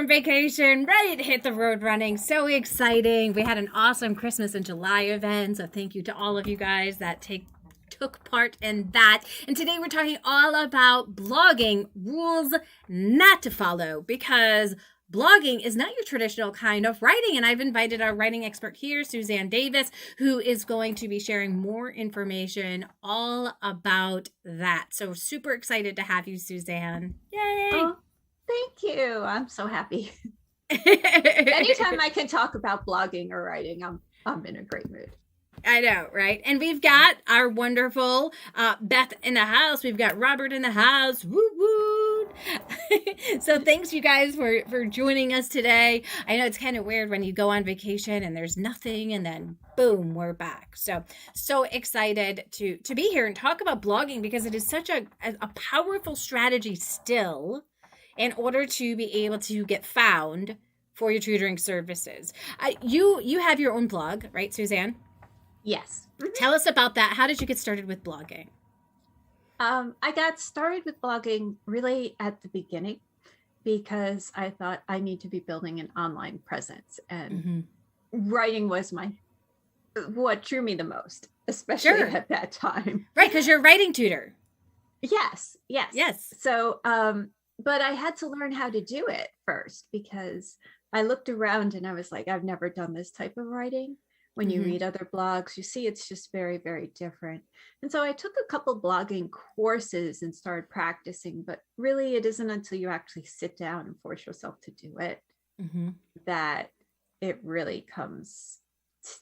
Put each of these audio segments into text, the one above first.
from vacation, ready to hit the road running. So exciting. We had an awesome Christmas in July event. So thank you to all of you guys that took part in that. And today we're talking all about blogging rules not to follow, because blogging is not your traditional kind of writing. And I've invited our writing expert here, Suzanne Davis, who is going to be sharing more information all about that. So super excited to have you, Suzanne. Yay! Oh, thank you. I'm so happy. Anytime I can talk about blogging or writing, I'm in a great mood. I know, right? And we've got our wonderful Beth in the house. We've got Robert in the house. Woo woo! So thanks, you guys, for joining us today. I know it's kind of weird when you go on vacation and there's nothing, and then boom, we're back. So excited to be here and talk about blogging, because it is such a powerful strategy still in order to be able to get found for your tutoring services. You have your own blog, right, Suzanne? Yes. Tell us about that. How did you get started with blogging? I got started with blogging really at the beginning because I thought I need to be building an online presence, and writing was what drew me the most, especially at that time. Right, because you're a writing tutor. Yes. So, but I had to learn how to do it first, because I looked around and I was like, I've never done this type of writing. When you read other blogs, you see it's just very, very different. And so I took a couple blogging courses and started practicing, but really it isn't until you actually sit down and force yourself to do it that it really comes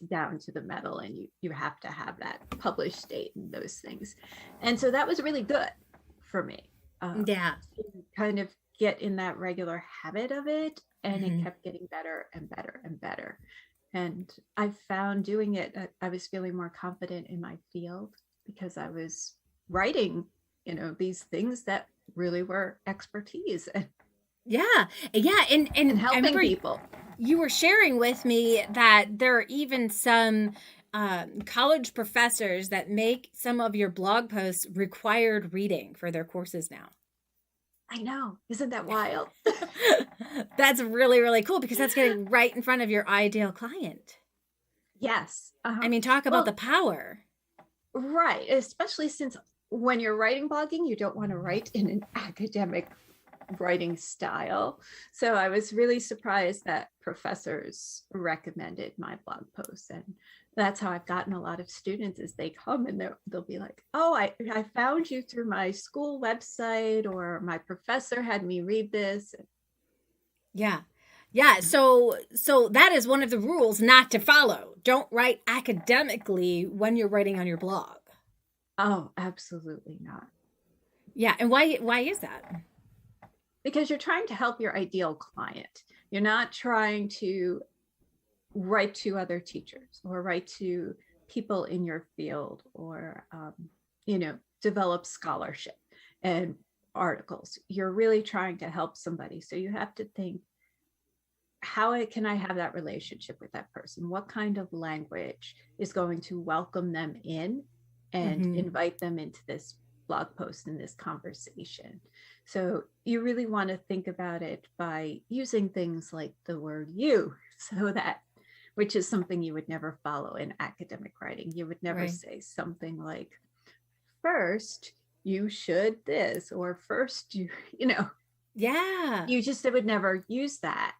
down to the metal, and you have to have that published date and those things. And so that was really good for me. To kind of get in that regular habit of it, and it kept getting better and better and better. And I found doing it, I was feeling more confident in my field, because I was writing, these things that really were expertise. And helping people. You were sharing with me that there are even some college professors that make some of your blog posts required reading for their courses now. I know. Isn't that wild? That's really, really cool, because that's getting right in front of your ideal client. Yes. I mean, talk about the power. Right. Especially since when you're writing blogging, you don't want to write in an academic writing style. So I was really surprised that professors recommended my blog posts. And that's how I've gotten a lot of students, is they come and they'll be like, oh, I found you through my school website, or my professor had me read this. Yeah. So that is one of the rules not to follow. Don't write academically when you're writing on your blog. Oh, absolutely not. Yeah. And why is that? Because you're trying to help your ideal client. You're not trying to write to other teachers or write to people in your field, or develop scholarship and articles. You're really trying to help somebody. So you have to think, how can I have that relationship with that person? What kind of language is going to welcome them in and invite them into this blog post and this conversation? So you really want to think about it by using things like the word you, which is something you would never follow in academic writing. You would never say something like, first you should this, or first you just would never use that,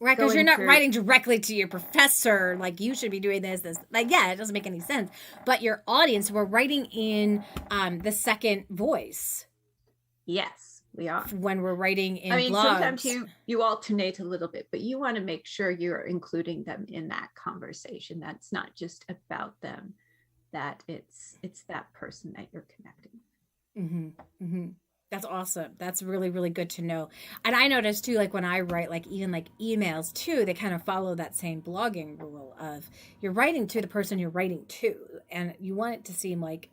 Right, because you're not writing directly to your professor, like, you should be doing this, like, it doesn't make any sense. But your audience, we're writing in the second voice. Yes, we are. When we're writing in blogs. Sometimes you alternate a little bit, but you want to make sure you're including them in that conversation. That's not just about them, that it's that person that you're connecting. That's awesome. That's really, really good to know. And I noticed too, like, when I write, like, even like emails too, they kind of follow that same blogging rule of you're writing to the person you're writing to, and you want it to seem like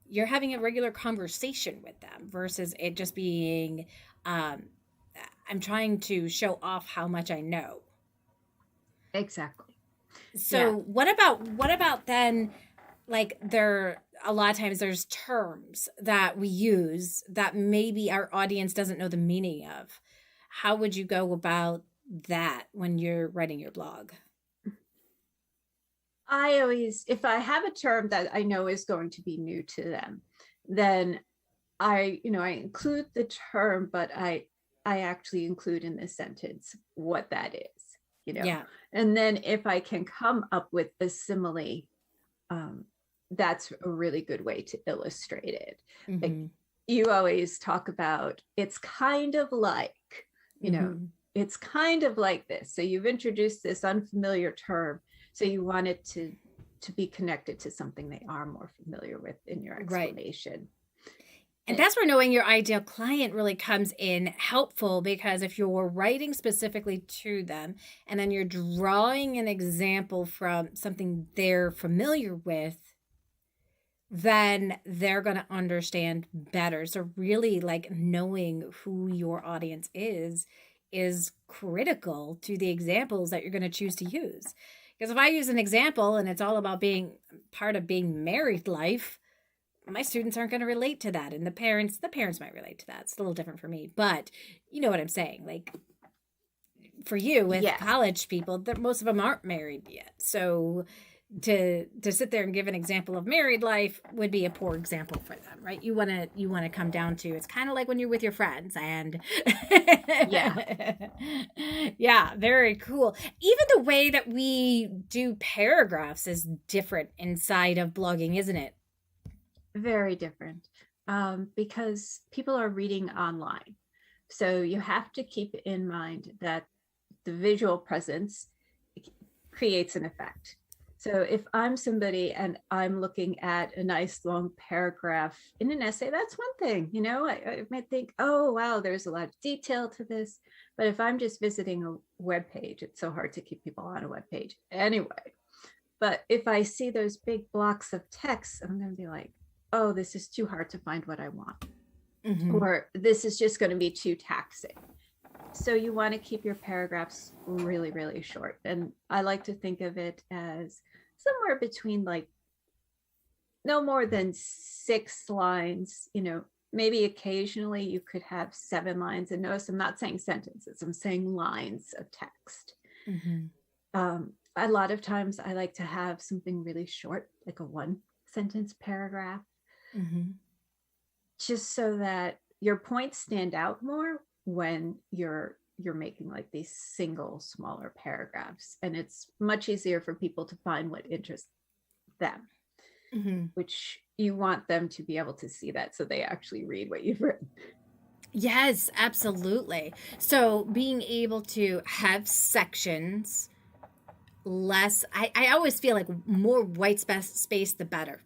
you're having a regular conversation with them, versus it just being, I'm trying to show off how much I know. Exactly. So what about then, like, a lot of times there's terms that we use that maybe our audience doesn't know the meaning of. how would you go about that when you're writing your blog? I always, if I have a term that I know is going to be new to them, then I include the term, but I actually include in the sentence what that is, Yeah. And then if I can come up with a simile, that's a really good way to illustrate it. Mm-hmm. Like you always talk about, it's kind of like, it's kind of like this. So you've introduced this unfamiliar term. So you want it to be connected to something they are more familiar with in your explanation. Right. And that's where knowing your ideal client really comes in helpful, because if you're writing specifically to them and then you're drawing an example from something they're familiar with, then they're going to understand better. So really, like, knowing who your audience is critical to the examples that you're going to choose to use. Because if I use an example and it's all about being part of being married life, my students aren't going to relate to that. And the parents might relate to that. It's a little different for me, but you know what I'm saying? Like, for you with college people, most of them aren't married yet. So to sit there and give an example of married life would be a poor example for them, right? You want to come down to, it's kind of like when you're with your friends, and yeah, very cool. Even the way that we do paragraphs is different inside of blogging, isn't it? Very different, because people are reading online. So you have to keep in mind that the visual presence creates an effect. So if I'm somebody and I'm looking at a nice long paragraph in an essay, that's one thing, I might think, oh, wow, there's a lot of detail to this. But if I'm just visiting a web page, it's so hard to keep people on a web page anyway. But if I see those big blocks of text, I'm going to be like, oh, this is too hard to find what I want. Mm-hmm. Or this is just going to be too taxing. So you want to keep your paragraphs really, really short. And I like to think of it as somewhere between, like, no more than 6 lines, maybe occasionally you could have 7 lines. And notice I'm not saying sentences, I'm saying lines of text. Mm-hmm. A lot of times I like to have something really short, like a 1-sentence paragraph. Mm-hmm. Just so that your points stand out more when you're making like these single smaller paragraphs, and it's much easier for people to find what interests them. Mm-hmm. Which you want them to be able to see that, so they actually read what you've written. Yes, absolutely. So being able to have sections, less, I always feel like more white space the better.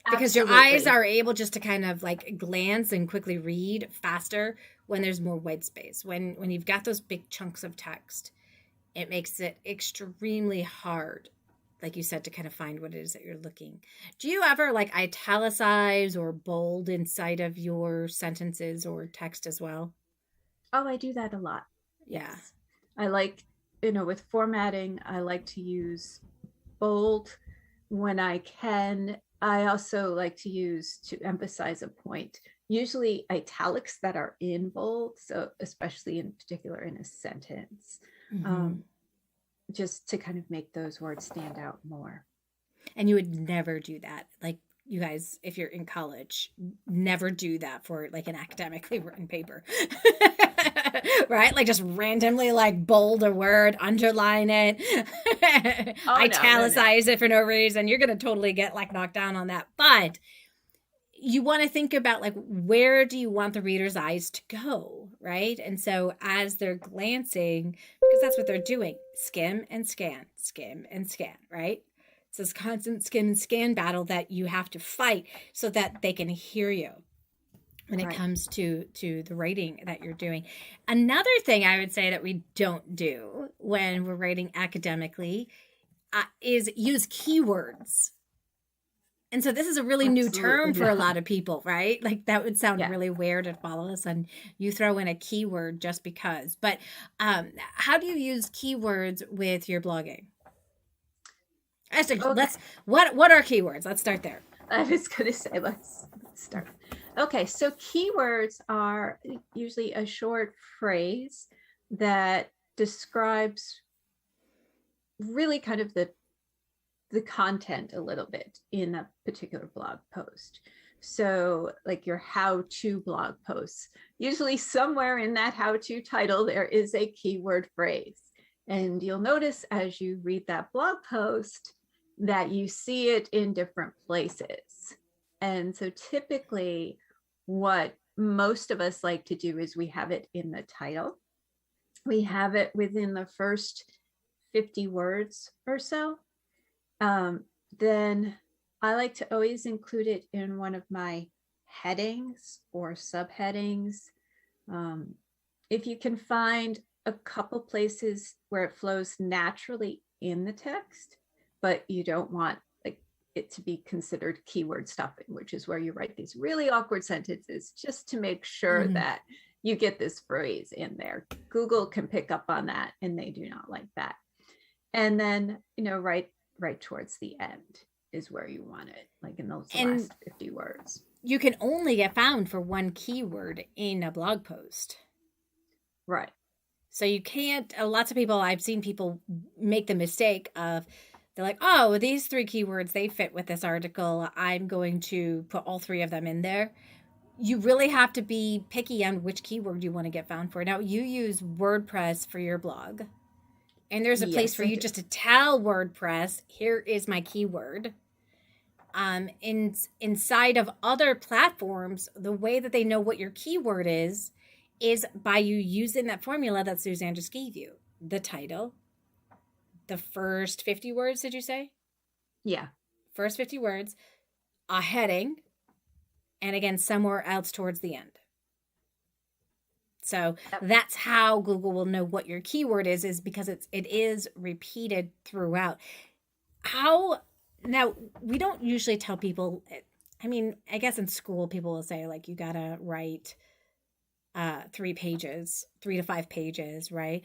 Because Absolutely. Your eyes are able just to kind of like glance and quickly read faster when there's more white space. When you've got those big chunks of text, it makes it extremely hard, like you said, to kind of find what it is that you're looking. Do you ever like italicize or bold inside of your sentences or text as well? Oh, I do that a lot. Yeah. Yes. I like, with formatting, I like to use bold when I can. I also like to use, to emphasize a point, usually italics that are in bold. So especially in particular in a sentence, just to kind of make those words stand out more. And you would never do that. Like, you guys, if you're in college, never do that for like an academically written paper. Right? Like, just randomly like bold a word, underline it, italicize it for no reason. You're going to totally get like knocked down on that. But you want to think about like, where do you want the reader's eyes to go? Right? And so as they're glancing, because that's what they're doing, skim and scan, right? It's this constant skim and scan battle that you have to fight so that they can hear you when it comes to the writing that you're doing. Another thing I would say that we don't do when we're writing academically is use keywords. And so this is a really new term for a lot of people, right? Like, that would sound really weird if all of a sudden you throw in a keyword just because. But how do you use keywords with your blogging? What are keywords? Let's start there. I was going to say, let's start. Okay, so keywords are usually a short phrase that describes really kind of the content a little bit in a particular blog post. So like your how-to blog posts, usually somewhere in that how-to title, there is a keyword phrase. And you'll notice as you read that blog post that you see it in different places. And so typically what most of us like to do is we have it in the title. We have it within the first 50 words or so. Then I like to always include it in one of my headings or subheadings. If you can find a couple places where it flows naturally in the text, but you don't want like it to be considered keyword stuffing, which is where you write these really awkward sentences just to make sure that you get this phrase in there. Google can pick up on that, and they do not like that. And then, right towards the end is where you want it, like in those last 50 words. You can only get found for one keyword in a blog post. Right. So you can't, lots of people, I've seen people make the mistake of, they're like, oh, these 3 keywords, they fit with this article. I'm going to put all 3 of them in there. You really have to be picky on which keyword you want to get found for. Now, you use WordPress for your blog. And there's a place for you just to tell WordPress, here is my keyword. Inside of other platforms, the way that they know what your keyword is by you using that formula that Suzanne just gave you. The title, the first 50 words, did you say? Yeah. First 50 words, a heading, and again, somewhere else towards the end. So that's how Google will know what your keyword is because it is repeated throughout. Now, we don't usually tell people, I mean, I guess in school people will say like, you got to write 3 to 5 pages, right?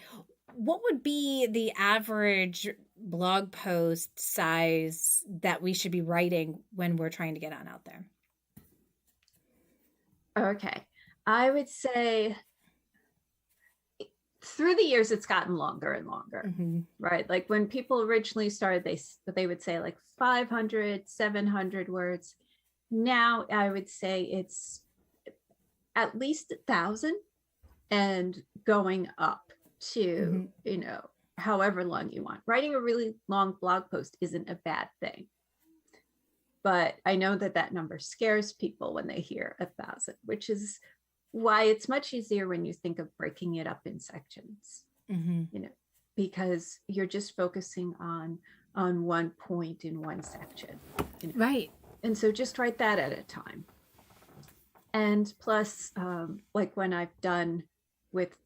What would be the average blog post size that we should be writing when we're trying to get on out there? Okay. I would say through the years, it's gotten longer and longer, right? Like when people originally started, they would say like 500, 700 words. Now I would say it's at least 1,000 and going up to, however long you want. Writing a really long blog post isn't a bad thing. But I know that number scares people when they hear 1,000, which is why it's much easier when you think of breaking it up in sections, because you're just focusing on one point in one section. Right. And so just write that at a time. And plus, like when I've done with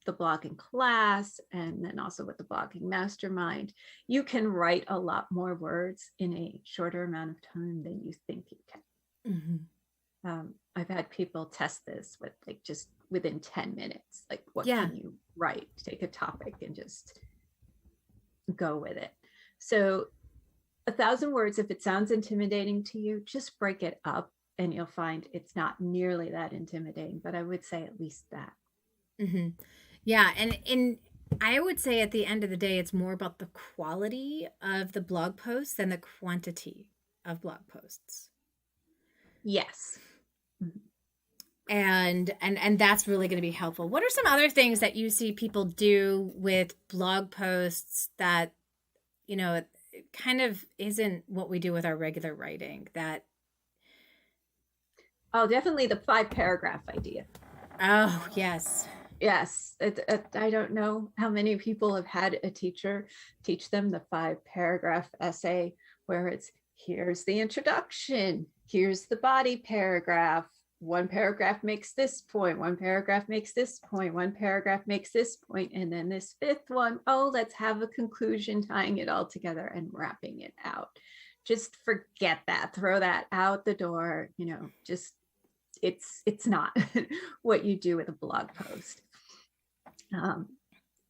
the blogging class and then also with the blogging mastermind, you can write a lot more words in a shorter amount of time than you think you can. I've had people test this with like just within 10 minutes, like what can you write, take a topic and just go with it. So 1,000 words, if it sounds intimidating to you, just break it up and you'll find it's not nearly that intimidating, but I would say at least that. Yeah. And I would say at the end of the day, it's more about the quality of the blog posts than the quantity of blog posts. Yes. And that's really going to be helpful. What are some other things that you see people do with blog posts that, it kind of isn't what we do with our regular writing? Oh, definitely the 5-paragraph idea. Oh, yes. Yes. I don't know how many people have had a teacher teach them the 5-paragraph essay where it's, here's the introduction, here's the body paragraph, 1 paragraph makes this point, 1 paragraph makes this point, 1 paragraph makes this point, and then this 5th one, let's have a conclusion tying it all together and wrapping it out. Just forget that, throw that out the door, just it's not what you do with a blog post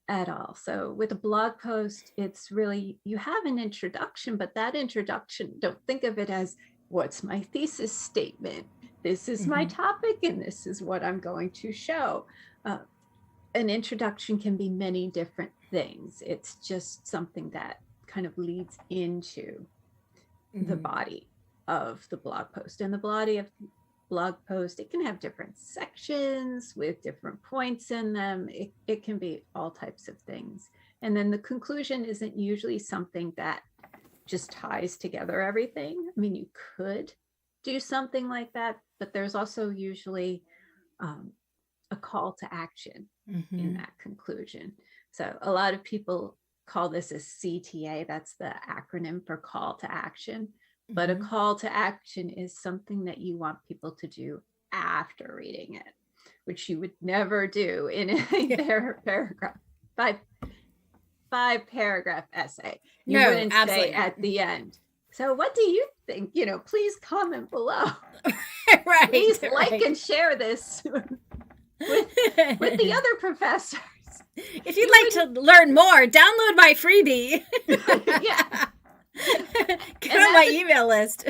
at all. So with a blog post, it's really, you have an introduction, but that introduction, don't think of it as what's my thesis statement. this is my topic and this is what I'm going to show. An introduction can be many different things. It's just something that kind of leads into the body of the blog post. And the body of the blog post, it can have different sections with different points in them. It can be all types of things. And then the conclusion isn't usually something that just ties together everything. I mean, you could do something like that, but there's also usually a call to action in that conclusion. So a lot of people call this a CTA. That's the acronym for call to action. But a call to action is something that you want people to do after reading it, which you would never do in a paragraph, five paragraph essay. You wouldn't say at the end, so what do you think? Please comment below. Right. Please like and share this with the other professors. If you'd like to learn more, download my freebie. Yeah. Get on my email list.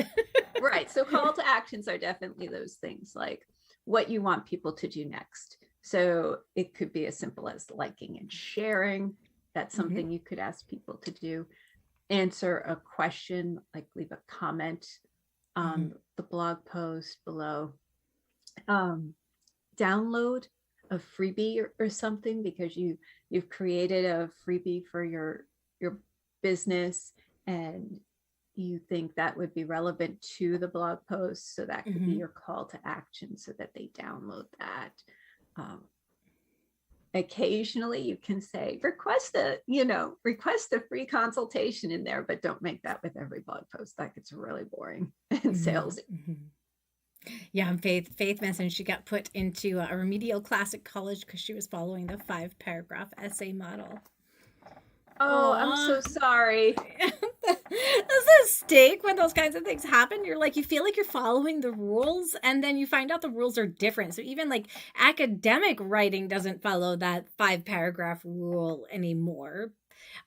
Right. So call to actions are definitely those things, like what you want people to do next. So it could be as simple as liking and sharing. That's something you could ask people to do. Answer a question, like leave a comment on the blog post below. Download a freebie or something because you've created a freebie for your business and you think that would be relevant to the blog post. So that could be your call to action so that they download that. Occasionally you can say request a free consultation in there, but don't make that with every blog post. That gets really boring and salesy. Yeah, and Faith mentioned she got put into a remedial class at college because she was following the 5-paragraph essay model. Oh, I'm so sorry. That's a mistake when those kinds of things happen. You're like, you feel like you're following the rules, and then you find out the rules are different. So even like academic writing doesn't follow that 5-paragraph rule anymore,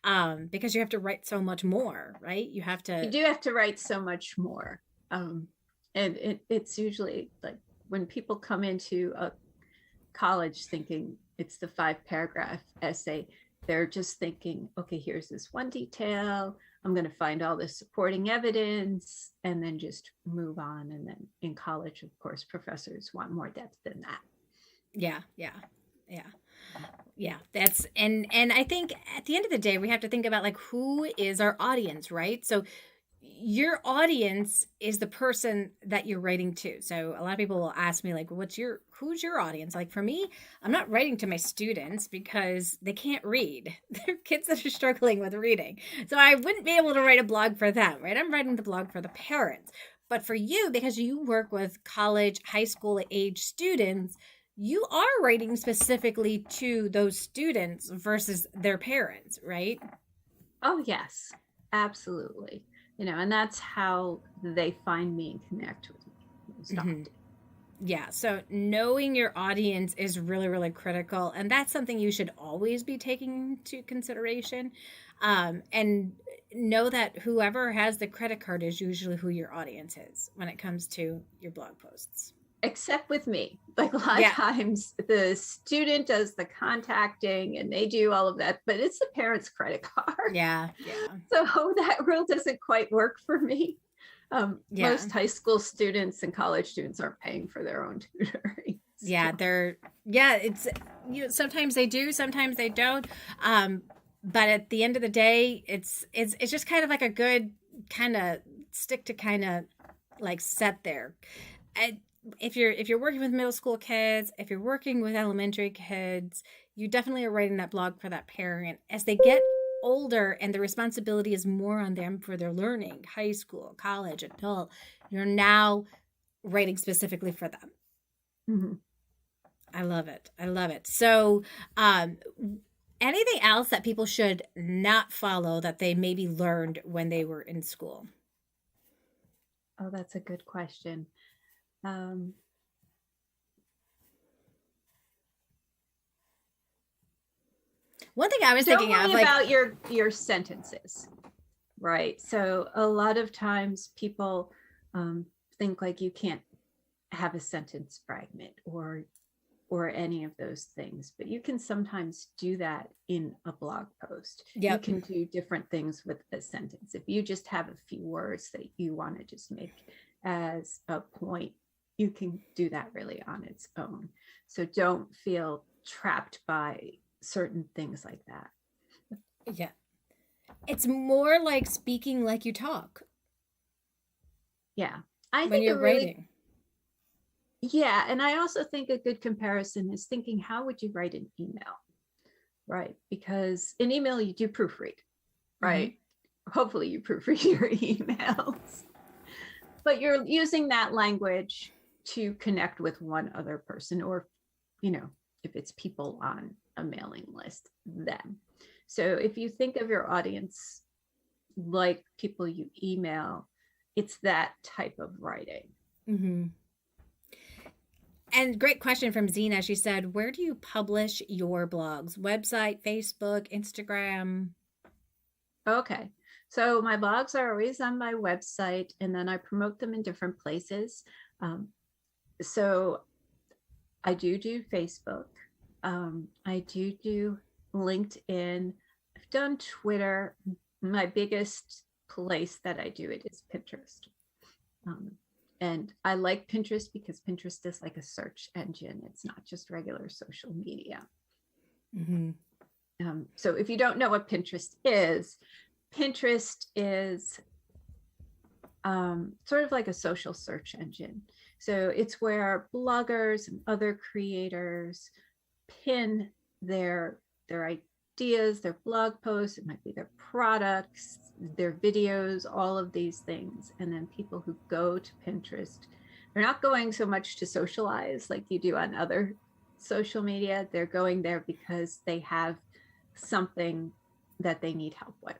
because you have to write so much more, right? You do have to write so much more. And it's usually like when people come into a college thinking it's the 5-paragraph essay, they're just thinking, okay, here's this one detail. I'm going to find all this supporting evidence and then just move on. And then in college, of course, professors want more depth than that. Yeah. That's, and I think at the end of the day, we have to think about like, who is our audience, right? So your audience is the person that you're writing to. So a lot of people will ask me like, who's your audience? Like for me, I'm not writing to my students because they can't read. They're kids that are struggling with reading. So I wouldn't be able to write a blog for them, right? I'm writing the blog for the parents. But for you, because you work with college, high school age students, you are writing specifically to those students versus their parents, right? Oh, yes, absolutely. And that's how they find me and connect with me. Yeah. So knowing your audience is really, really critical. And that's something you should always be taking into consideration. And know that whoever has the credit card is usually who your audience is when it comes to your blog posts. Except with me. Like a lot of times the student does the contacting and they do all of that, but it's the parent's credit card. Yeah. So that rule doesn't quite work for me. Most high school students and college students aren't paying for their own tutoring. It's sometimes they do, sometimes they don't. But at the end of the day, it's just kind of like a good kind of stick to kind of like set there. If you're working with middle school kids, if you're working with elementary kids, you definitely are writing that blog for that parent. As they get older and the responsibility is more on them for their learning, high school, college, adult, you're now writing specifically for them. Mm-hmm. I love it. So, anything else that people should not follow that they maybe learned when they were in school? Oh, that's a good question. One thing I was thinking of, like, about your sentences, right? So a lot of times people think like you can't have a sentence fragment or any of those things, but you can sometimes do that in a blog post. Yep. You can do different things with a sentence. If you just have a few words that you want to just make as a point, you can do that really on its own. So don't feel trapped by certain things like that. Yeah. It's more like speaking like you talk. Yeah. When you're writing. Yeah. And I also think a good comparison is thinking, how would you write an email? Right. Because in email, you do proofread, right? Mm-hmm. Hopefully you proofread your emails, but you're using that language to connect with one other person, or, you know, if it's people on a mailing list, them. So if you think of your audience like people you email, it's that type of writing. Mm-hmm. And great question from Zena. She said, where do you publish your blogs? Website, Facebook, Instagram? Okay. So my blogs are always on my website, and then I promote them in different places. So I do Facebook. I do LinkedIn. I've done Twitter. My biggest place that I do it is Pinterest. And I like Pinterest because Pinterest is like a search engine. It's not just regular social media. Mm-hmm. So if you don't know what Pinterest is sort of like a social search engine. So it's where bloggers and other creators pin their ideas, their blog posts, it might be their products, their videos, all of these things. And then people who go to Pinterest, they're not going so much to socialize like you do on other social media. They're going there because they have something that they need help with,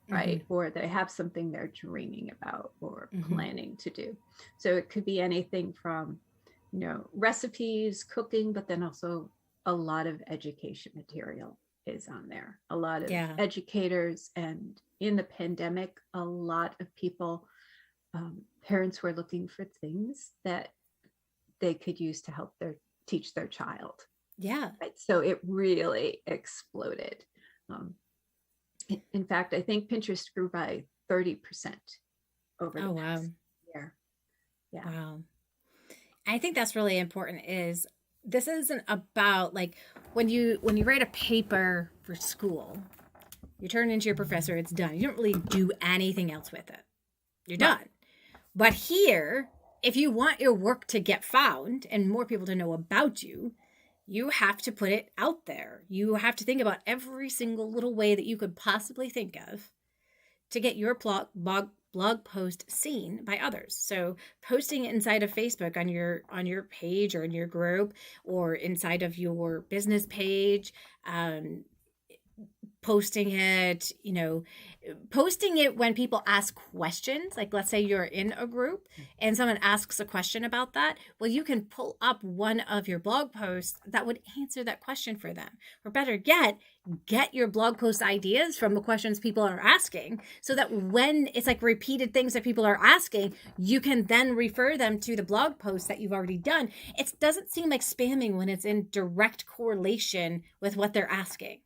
right? Mm-hmm. Or they have something they're dreaming about or mm-hmm. planning to do. So it could be anything from, you know, recipes, cooking, but then also a lot of education material is on there. A lot of educators, and in the pandemic, a lot of people, parents were looking for things that they could use to help teach their child. Yeah. Right? So it really exploded. In fact, I think Pinterest grew by 30% over the past year. Yeah. Wow. I think that's really important. Is this isn't about like when you write a paper for school, you turn it into your professor, it's done. You don't really do anything else with it. You're done. But here, if you want your work to get found and more people to know about you, you have to put it out there. You have to think about every single little way that you could possibly think of to get your blog post seen by others. So posting it inside of Facebook on your page or in your group or inside of your business page, posting it, posting it when people ask questions. Like, let's say you're in a group and someone asks a question about that. Well, you can pull up one of your blog posts that would answer that question for them. Or better yet, get your blog post ideas from the questions people are asking so that when it's like repeated things that people are asking, you can then refer them to the blog post that you've already done. It doesn't seem like spamming when it's in direct correlation with what they're asking.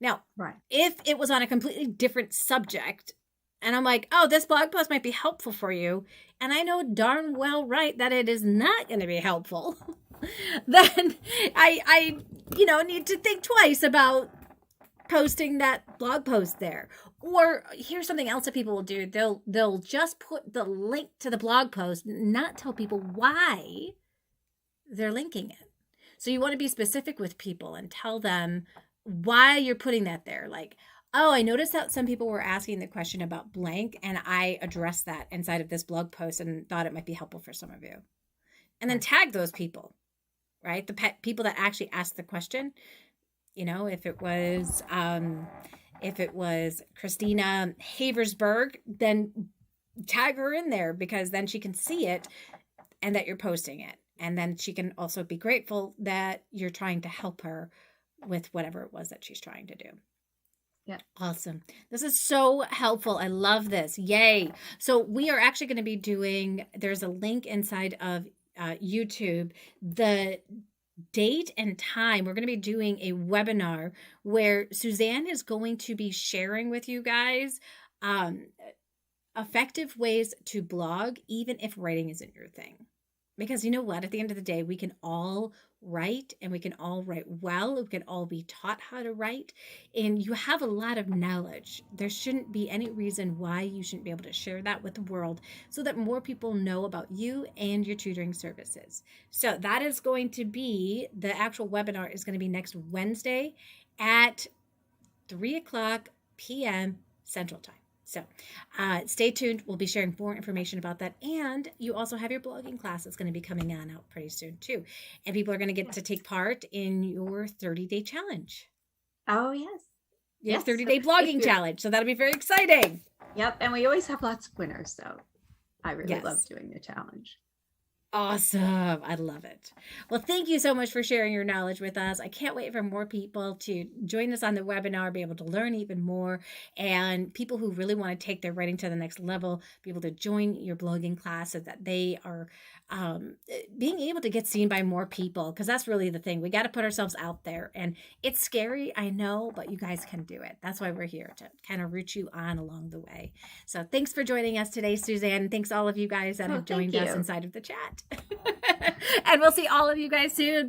Now, if it was on a completely different subject and I'm like, oh, this blog post might be helpful for you, and I know darn well that it is not going to be helpful, then I need to think twice about posting that blog post there. Or here's something else that people will do. They'll just put the link to the blog post, not tell people why they're linking it. So you want to be specific with people and tell them why you're putting that there. Like, oh, I noticed that some people were asking the question about blank, and I addressed that inside of this blog post and thought it might be helpful for some of you. And then tag those people, right? The people that actually asked the question. If it was Christina Haversberg, then tag her in there because then she can see it and that you're posting it. And then she can also be grateful that you're trying to help her with whatever it was that she's trying to do. Yeah. Awesome. This is so helpful. I love this. Yay. So we are actually going to be there's a link inside of YouTube, the date and time, we're going to be doing a webinar where Suzanne is going to be sharing with you guys effective ways to blog, even if writing isn't your thing. Because you know what? At the end of the day, we can all write, and we can all write well. We can all be taught how to write, and you have a lot of knowledge. There shouldn't be any reason why you shouldn't be able to share that with the world so that more people know about you and your tutoring services. So that is going to be, the actual webinar is going to be next Wednesday at 3:00 p.m. Central Time. So stay tuned. We'll be sharing more information about that. And you also have your blogging class that's going to be coming on out pretty soon too. And people are going to get to take part in your 30-day challenge. Oh, yes. Your 30-day blogging challenge. So that'll be very exciting. Yep. And we always have lots of winners. So I really love doing the challenge. Awesome. I love it. Well, thank you so much for sharing your knowledge with us. I can't wait for more people to join us on the webinar, be able to learn even more, and people who really want to take their writing to the next level, be able to join your blogging class so that they are being able to get seen by more people, because that's really the thing. We got to put ourselves out there, and it's scary, I know, but you guys can do it. That's why we're here, to kind of root you on along the way. So thanks for joining us today, Suzanne. Thanks all of you guys that have joined us inside of the chat. And we'll see all of you guys soon.